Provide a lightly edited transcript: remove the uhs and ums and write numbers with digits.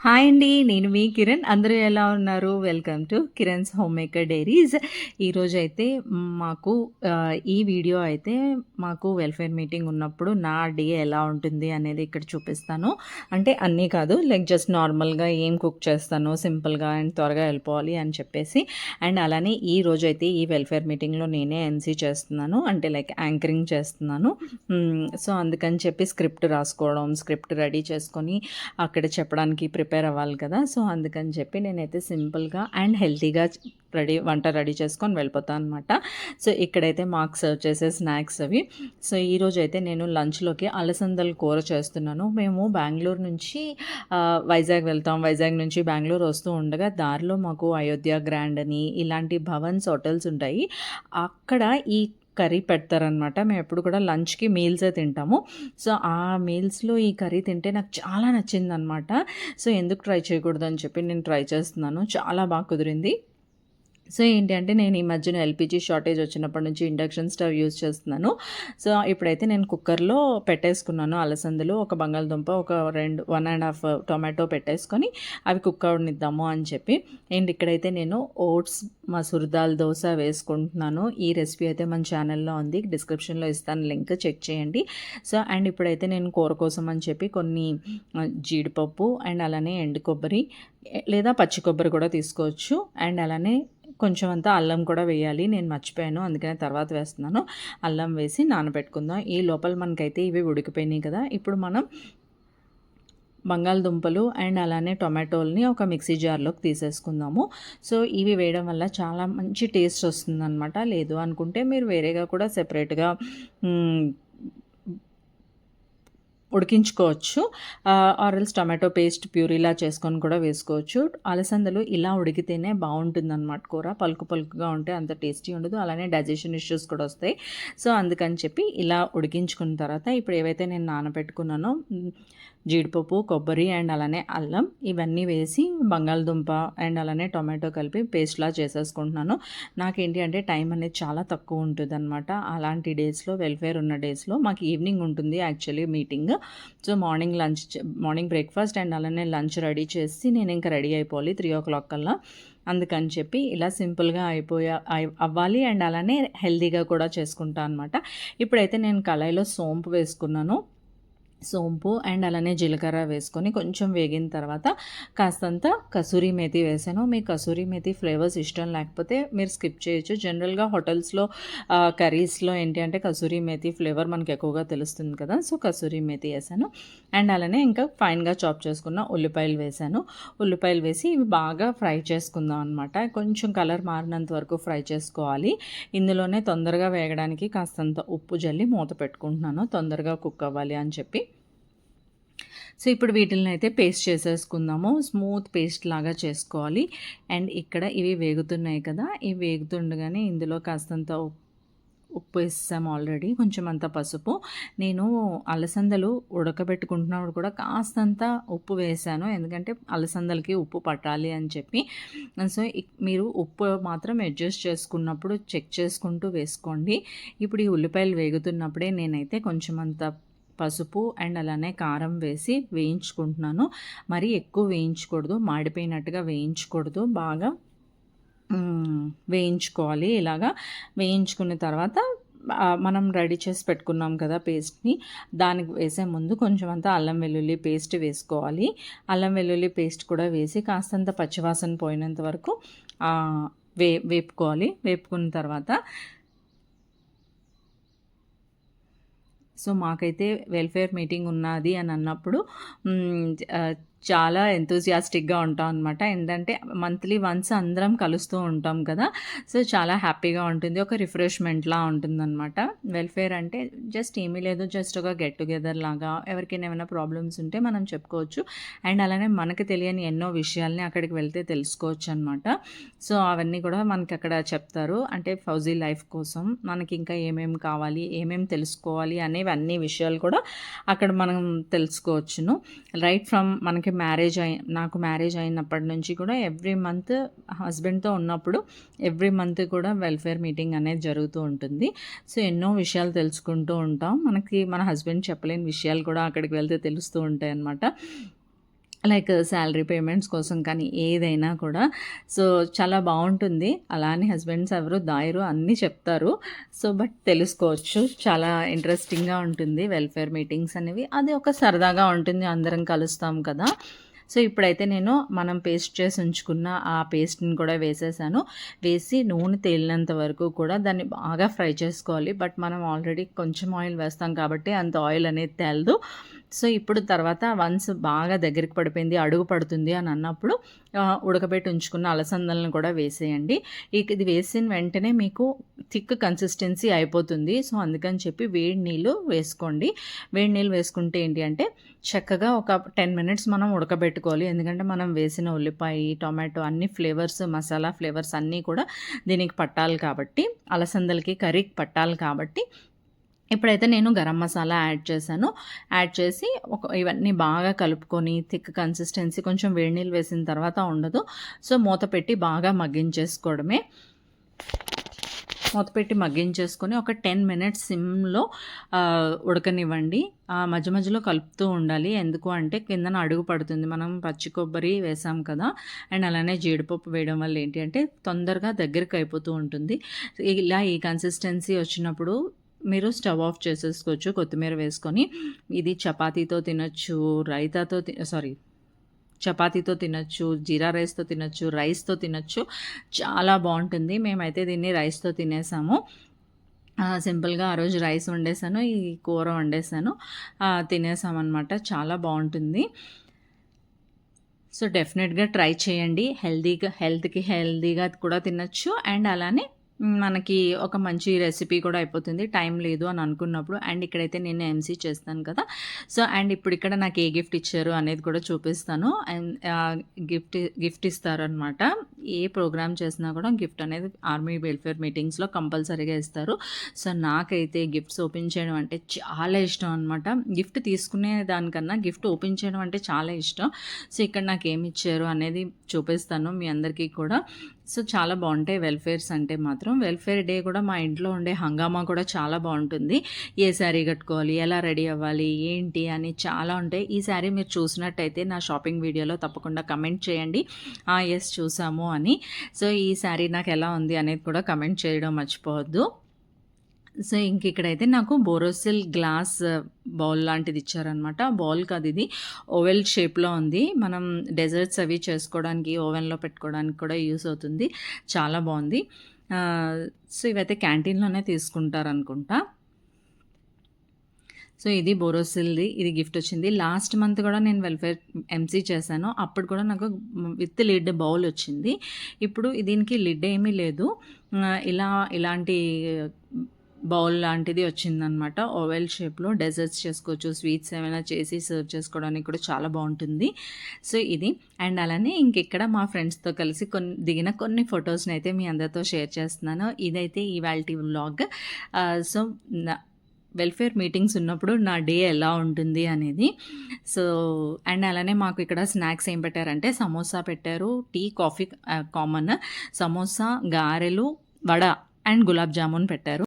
Hi అండి. నేను మీ కిరణ్. అందరూ ఎలా ఉన్నారు? Welcome to Kiran's home maker diaries. ఈరోజైతే మాకు ఈ వీడియో అయితే మాకు వెల్ఫేర్ మీటింగ్ ఉన్నప్పుడు నా డే ఎలా ఉంటుంది అనేది ఇక్కడ చూపిస్తాను. అంటే అన్నీ కాదు, లైక్ జస్ట్ నార్మల్‌గా ఏం కుక్ చేస్తానో సింపుల్‌గా అండ్ త్వరగా వెళ్ళిపోవాలి అని చెప్పేసి. అండ్ అలానే ఈ రోజైతే ఈ వెల్ఫేర్ మీటింగ్‌లో నేనే ఎంసీ చేస్తున్నాను. అంటే లైక్ యాంకరింగ్ చేస్తున్నాను. సో, అందుకని చెప్పి స్క్రిప్ట్ రాసుకోవడం, స్క్రిప్ట్ రెడీ చేసుకొని అక్కడ చెప్పడానికి ప్రిపేర్ అవ్వాలి కదా. సో అందుకని చెప్పి నేనైతే సింపుల్గా అండ్ హెల్తీగా వంట రెడీ చేసుకొని వెళ్ళిపోతాను అనమాట. సో ఇక్కడైతే మాకు సర్వ్ చేసే స్నాక్స్ అవి. సో ఈరోజు అయితే నేను లంచ్లోకి అలసందల కూర చేస్తున్నాను. మేము బెంగళూరు నుంచి వైజాగ్ వెళ్తాం. వైజాగ్ నుంచి బెంగళూరు వస్తూ ఉండగా దారిలో మాకు అయోధ్య గ్రాండ్ అని ఇలాంటి భవన్స్ హోటల్స్ ఉంటాయి. అక్కడ ఈ కర్రీ పెడతారనమాట. మేము ఎప్పుడు కూడా లంచ్కి మీల్సే తింటాము. సో ఆ మీల్స్లో ఈ కర్రీ తింటే నాకు చాలా నచ్చిందనమాట. సో ఎందుకు ట్రై చేయకూడదు అని చెప్పి నేను ట్రై చేస్తున్నాను. చాలా బాగా కుదిరింది. సో ఏంటి అంటే నేను ఈ మధ్యన ఎల్పిజి షార్టేజ్ వచ్చినప్పటి నుంచి ఇండక్షన్ స్టవ్ యూజ్ చేస్తున్నాను. సో ఇప్పుడైతే నేను కుక్కర్లో పెట్టేసుకున్నాను అలసందలు, ఒక బంగాళదుంప, ఒక 1.5 టొమాటో పెట్టేసుకొని అవి కుక్ అవనిద్దాము అని చెప్పి. అండ్ ఇక్కడైతే నేను ఓట్స్ మసూర్ దాల్ దోశ వేసుకుంటున్నాను. ఈ రెసిపీ అయితే మన ఛానల్లో ఉంది, డిస్క్రిప్షన్లో ఇస్తాను లింక్, చెక్ చేయండి. సో అండ్ ఇప్పుడైతే నేను కూర కోసం అని చెప్పి కొన్ని జీడిపప్పు అండ్ అలానే ఎండు కొబ్బరి లేదా పచ్చి కొబ్బరి కూడా తీసుకోవచ్చు. అండ్ అలానే కొంచెం అంతా అల్లం కూడా వేయాలి, నేను మర్చిపోయాను అందుకనే తర్వాత వేస్తున్నాను. అల్లం వేసి నానబెట్టుకుందాం. ఈ లోపల మనకైతే ఇవి ఉడికిపోయినాయి కదా. ఇప్పుడు మనం బంగాళదుంపలు అండ్ అలానే టొమాటోల్ని ఒక మిక్సీ జార్లోకి తీసేసుకుందాము. సో ఇవి వేయడం వల్ల చాలా మంచి టేస్ట్ వస్తుందన్నమాట. లేదు అనుకుంటే మీరు వేరేగా కూడా సెపరేట్గా ఉడికించుకోవచ్చు. ఆరెల్స్ టమాటో పేస్ట్ ప్యూరీలా చేసుకొని కూడా వేసుకోవచ్చు. అలసందలు ఇలా ఉడికితేనే బాగుంటుందన్నమాట కూర. పలుకు పలుకుగా ఉంటే అంత టేస్టీ ఉండదు, అలానే డైజెషన్ ఇష్యూస్ కూడా వస్తాయి. సో అందుకని చెప్పి ఇలా ఉడికించుకున్న తర్వాత ఇప్పుడు ఏవైతే నేను నానబెట్టుకున్నానో జీడిపప్పు, కొబ్బరి అండ్ అలానే అల్లం ఇవన్నీ వేసి బంగాళదుంప అండ్ అలానే టొమాటో కలిపి పేస్ట్లా చేసేసుకుంటున్నాను. నాకేంటి అంటే టైం అనేది చాలా తక్కువ ఉంటుంది అనమాట. అలాంటి డేస్లో, వెల్ఫేర్ ఉన్న డేస్లో మాకు ఈవినింగ్ ఉంటుంది actually meeting. So morning breakfast and అలానే లంచ్ రెడీ చేసి నేను ఇంకా రెడీ అయిపోవాలి 3 o'clock కల్లా. అందుకని చెప్పి ఇలా సింపుల్గా అవ్వాలి అండ్ అలానే హెల్తీగా కూడా చేసుకుంటాను అనమాట. ఇప్పుడైతే నేను కళాయిలో సోంపు వేసుకున్నాను. సోంపు అండ్ అలానే జీలకర్ర వేసుకొని కొంచెం వేగిన తర్వాత కాస్తంత కసూరి మేతి వేసాను. మీకు కసూరి మేతి ఫ్లేవర్స్ ఇష్టం లేకపోతే మీరు స్కిప్ చేయొచ్చు. జనరల్గా హోటల్స్లో కర్రీస్లో ఏంటి అంటే కసూరి మేతి ఫ్లేవర్ మనకు ఎక్కువగా తెలుస్తుంది కదా. సో కసూరి మేతి వేసాను. అండ్ అలానే ఇంకా ఫైన్గా చాప్ చేసుకున్న ఉల్లిపాయలు వేసాను. ఉల్లిపాయలు వేసి ఇవి బాగా ఫ్రై చేసుకుందాం అనమాట. కొంచెం కలర్ మారినంత వరకు ఫ్రై చేసుకోవాలి. ఇందులోనే తొందరగా వేగడానికి కాస్తంత ఉప్పు జల్లి మూత పెట్టుకుంటున్నాను, తొందరగా కుక్ అవ్వాలి అని చెప్పి. సో ఇప్పుడు వీటిని అయితే పేస్ట్ చేసేసుకుందాము. స్మూత్ పేస్ట్ లాగా చేసుకోవాలి. అండ్ ఇక్కడ ఇవి వేగుతున్నాయి కదా, ఇవి వేగుతుండగానే ఇందులో కాస్తంత ఉప్పు వేసాము ఆల్రెడీ, కొంచెం అంత పసుపు. నేను అలసందలు ఉడకబెట్టుకుంటున్నప్పుడు కూడా కాస్తంత ఉప్పు వేసాను, ఎందుకంటే అలసందలకి ఉప్పు పట్టాలి అని చెప్పి. సో మీరు ఉప్పు మాత్రం అడ్జస్ట్ చేసుకున్నప్పుడు చెక్ చేసుకుంటూ వేసుకోండి. ఇప్పుడు ఈ ఉల్లిపాయలు వేగుతున్నప్పుడే నేనైతే కొంచెం అంత పసుపు అండ్ అలానే కారం వేసి వేయించుకుంటున్నాను. మరీ ఎక్కువ వేయించకూడదు, మాడిపోయినట్టుగా వేయించకూడదు, బాగా వేయించుకోవాలి. ఇలాగా వేయించుకున్న తర్వాత మనం రెడీ చేసి పెట్టుకున్నాం కదా పేస్ట్ని, దానికి వేసే ముందు కొంచెం అంతా అల్లం వెల్లుల్లి పేస్ట్ వేసుకోవాలి. అల్లం వెల్లుల్లి పేస్ట్ కూడా వేసి కాస్తంత పచ్చివాసన పోయినంత వరకు వేపుకోవాలి. వేపుకున్న తర్వాత సో మాకైతే వెల్ఫేర్ మీటింగ్ ఉన్నది అని అన్నప్పుడు చాలా ఎంతూజియాస్టిక్గా ఉంటాం అనమాట. ఏంటంటే మంత్లీ వన్స్ అందరం కలుస్తూ ఉంటాం కదా. సో చాలా హ్యాపీగా ఉంటుంది, ఒక రిఫ్రెష్మెంట్లా ఉంటుందన్నమాట. వెల్ఫేర్ అంటే జస్ట్ ఏమీ లేదు, జస్ట్ ఒక గెట్ టుగెదర్ లాగా. ఎవరికైనా ఏమైనా ప్రాబ్లమ్స్ ఉంటే మనం చెప్పుకోవచ్చు. అండ్ అలానే మనకు తెలియని ఎన్నో విషయాల్ని అక్కడికి వెళ్తే తెలుసుకోవచ్చు అనమాట. సో అవన్నీ కూడా మనకి అక్కడ చెప్తారు. అంటే ఫౌజీ లైఫ్ కోసం మనకి ఇంకా ఏమేమి కావాలి, ఏమేమి తెలుసుకోవాలి అనేవి అన్ని విషయాలు కూడా అక్కడ మనం తెలుసుకోవచ్చును. రైట్ ఫ్రమ్ మనకి నాకు మ్యారేజ్ అయినప్పటి నుంచి కూడా ఎవ్రీ మంత్ హస్బెండ్తో ఉన్నప్పుడు ఎవ్రీ మంత్ కూడా వెల్ఫేర్ మీటింగ్ అనేది జరుగుతూ ఉంటుంది. సో ఎన్నో విషయాలు తెలుసుకుంటూ ఉంటాం. మన హస్బెండ్ చెప్పలేని విషయాలు కూడా అక్కడికి వెళ్తే తెలుస్తూ ఉంటాయి అన్నమాట. లైక్ శాలరీ పేమెంట్స్ కోసం కానీ ఏదైనా కూడా. సో, చాలా బావుంటుంది. అలా అని హస్బెండ్స్ ఎవరు దాయరు, అన్నీ చెప్తారు. సో, బట్ తెలుసుకోవచ్చు. చాలా ఇంట్రెస్టింగ్‌గా ఉంటుంది వెల్ఫేర్ మీటింగ్స్ అనేవి. అది ఒక సరదాగా ఉంటుంది. అందరం కలుస్తాం కదా! సో, ఇప్పుడైతే నేను మనం పేస్ట్ చేసి ఉంచుకున్న ఆ పేస్ట్‌ని కూడా వేసేసాను. వేసి నూనె తేలినంత వరకు కూడా దాన్ని బాగా ఫ్రై చేసుకోవాలి. బట్ మనం ఆల్రెడీ కొంచెం ఆయిల్ వేస్తాం కాబట్టి అంత ఆయిల్ అనేది తేలదు. సో, ఇప్పుడు తర్వాత వన్స్ బాగా దగ్గరికి పడిపోయింది, అడుగు పడుతుంది అని అన్నప్పుడు ఉడకబెట్టి ఉంచుకున్న అలసందలను కూడా వేసేయండి. ఇది వేసిన వెంటనే మీకు థిక్ కన్సిస్టెన్సీ అయిపోతుంది. సో, అందుకని చెప్పి వేడి నీళ్ళు వేసుకోండి. వేడి నీళ్ళు వేసుకుంటే ఏంటి అంటే చక్కగా ఒక 10 మినిట్స్ మనం ఉడకబెట్టుకోవాలి. ఎందుకంటే మనం వేసిన ఉల్లిపాయ, టొమాటో అన్ని ఫ్లేవర్స్, మసాలా ఫ్లేవర్స్ అన్నీ కూడా దీనికి పట్టాలి కాబట్టి, అలసందలకి కర్రీకి పట్టాలి కాబట్టి ఇప్పుడైతే నేను గరం మసాలా యాడ్ చేశాను. యాడ్ చేసి ఇవన్నీ బాగా కలుపుకొని థిక్ కన్సిస్టెన్సీ కొంచెం వేడి నీళ్ళు వేసిన తర్వాత ఉండదు. సో, మూత పెట్టి బాగా మగ్గించేసుకోవడమే. మూత పెట్టి మగ్గించేసుకొని ఒక 10 మినిట్స్ సిమ్‌లో ఉడకనివ్వండి. మధ్య మధ్యలో కలుపుతూ ఉండాలి. ఎందుకు అంటే కిందన అడుగు పడుతుంది. మనం పచ్చి కొబ్బరి వేసాం కదా! అండ్ అలానే జీడిపప్పు వేయడం వల్ల ఏంటి అంటే తొందరగా దగ్గరికి అయిపోతూ ఉంటుంది. ఇలా ఈ కన్సిస్టెన్సీ వచ్చినప్పుడు మీరు స్టవ్ ఆఫ్ చేసేసుకోవచ్చు కొత్తిమీర వేసుకొని. ఇది చపాతీతో తినొచ్చు, చపాతీతో తినొచ్చు, జీరా రైస్‌తో తినొచ్చు, రైస్‌తో తినొచ్చు. చాలా బావుంటుంది. మేమైతే దీన్ని రైస్‌తో తినేసాము. సింపుల్‌గా ఆ రోజు రైస్ వండేసాను, ఈ కూర వండేసాను. తినేసామనమాట. చాలా బావుంటుంది. సో, డెఫినెట్‌గా ట్రై చేయండి. హెల్త్‌కి హెల్తీగా కూడా తినొచ్చు. అండ్ అలానే మనకి ఒక మంచి రెసిపీ కూడా అయిపోతుంది. టైం లేదు అని అనుకున్నప్పుడు. అండ్ ఇక్కడైతే నేను ఎంసీ చేస్తాను కదా! సో, అండ్ ఇప్పుడు ఇక్కడ నాకు ఏ గిఫ్ట్ ఇచ్చారు అనేది కూడా చూపిస్తాను. అండ్ గిఫ్ట్ ఇస్తారనమాట. ఏ ప్రోగ్రామ్ చేసినా కూడా గిఫ్ట్ అనేది ఆర్మీ వెల్ఫేర్ మీటింగ్స్‌లో కంపల్సరీగా ఇస్తారు. సో, నాకైతే గిఫ్ట్స్ ఓపెన్ చేయడం అంటే చాలా ఇష్టం అనమాట. గిఫ్ట్ తీసుకునే దానికన్నా గిఫ్ట్ ఓపెన్ చేయడం అంటే చాలా ఇష్టం. సో, ఇక్కడ నాకేమి ఇచ్చారు అనేది చూపిస్తాను మీ అందరికీ కూడా. సో, చాలా బావుంటాయి వెల్ఫేర్స్ అంటే మాత్రం. వెల్ఫేర్ డే కూడా మా ఇంట్లో ఉండే హంగామా కూడా చాలా బావుంటుంది. ఏ శారీ కట్టుకోవాలి, ఎలా రెడీ అవ్వాలి, ఏంటి అని చాలా ఉంటాయి. ఈ శారీ మీరు చూసినట్టయితే నా షాపింగ్ వీడియోలో తప్పకుండా కమెంట్ చేయండి. యెస్ చూసాము అని. సో, ఈ శారీ నాకు ఎలా ఉంది అనేది కూడా కమెంట్ చేయడం మర్చిపోవద్దు. సో, ఇక్కడైతే నాకు బోరోసిల్ గ్లాస్ బౌల్ లాంటిది ఇచ్చారనమాట. బౌల్ కాదు, ఇది ఓవెల్ షేప్‌లో ఉంది. మనం డెజర్ట్స్ అవి చేసుకోవడానికి, ఓవెన్‌లో పెట్టుకోవడానికి కూడా యూస్ అవుతుంది. చాలా బావుంది. సో, ఇవైతే క్యాంటీన్‌లోనే తీసుకుంటారనుకుంటా. సో, ఇది బోరోసిల్‌ది. ఇది గిఫ్ట్ వచ్చింది. లాస్ట్ మంత్ కూడా నేను వెల్ఫేర్ ఎంసీ చేశాను. అప్పుడు కూడా నాకు విత్ లిడ్ బౌల్ వచ్చింది. ఇప్పుడు దీనికి లిడ్ ఏమీ లేదు. ఇలాంటి బౌల్ లాంటిది వచ్చిందనమాట. ఓవెల్ షేప్‌లో డెజర్ట్స్ చేసుకోవచ్చు. స్వీట్స్ ఏమైనా చేసి సర్వ్ చేసుకోవడానికి కూడా చాలా బావుంటుంది. సో, ఇది. అండ్ అలానే ఇంకిక్కడ మా ఫ్రెండ్స్‌తో కలిసి దిగిన కొన్ని ఫొటోస్‌ని అయితే మీ అందరితో షేర్ చేస్తున్నాను. ఇదైతే ఇవాల్టి వ్లాగ్. సో, వెల్ఫేర్ మీటింగ్స్ ఉన్నప్పుడు నా డే ఎలా ఉంటుంది అనేది. సో, అండ్ అలానే మాకు ఇక్కడ స్నాక్స్ ఏం పెట్టారంటే సమోసా పెట్టారు. Tea, coffee common. సమోసా, గారెలు, వడ అండ్ గులాబ్ జామున్ పెట్టారు.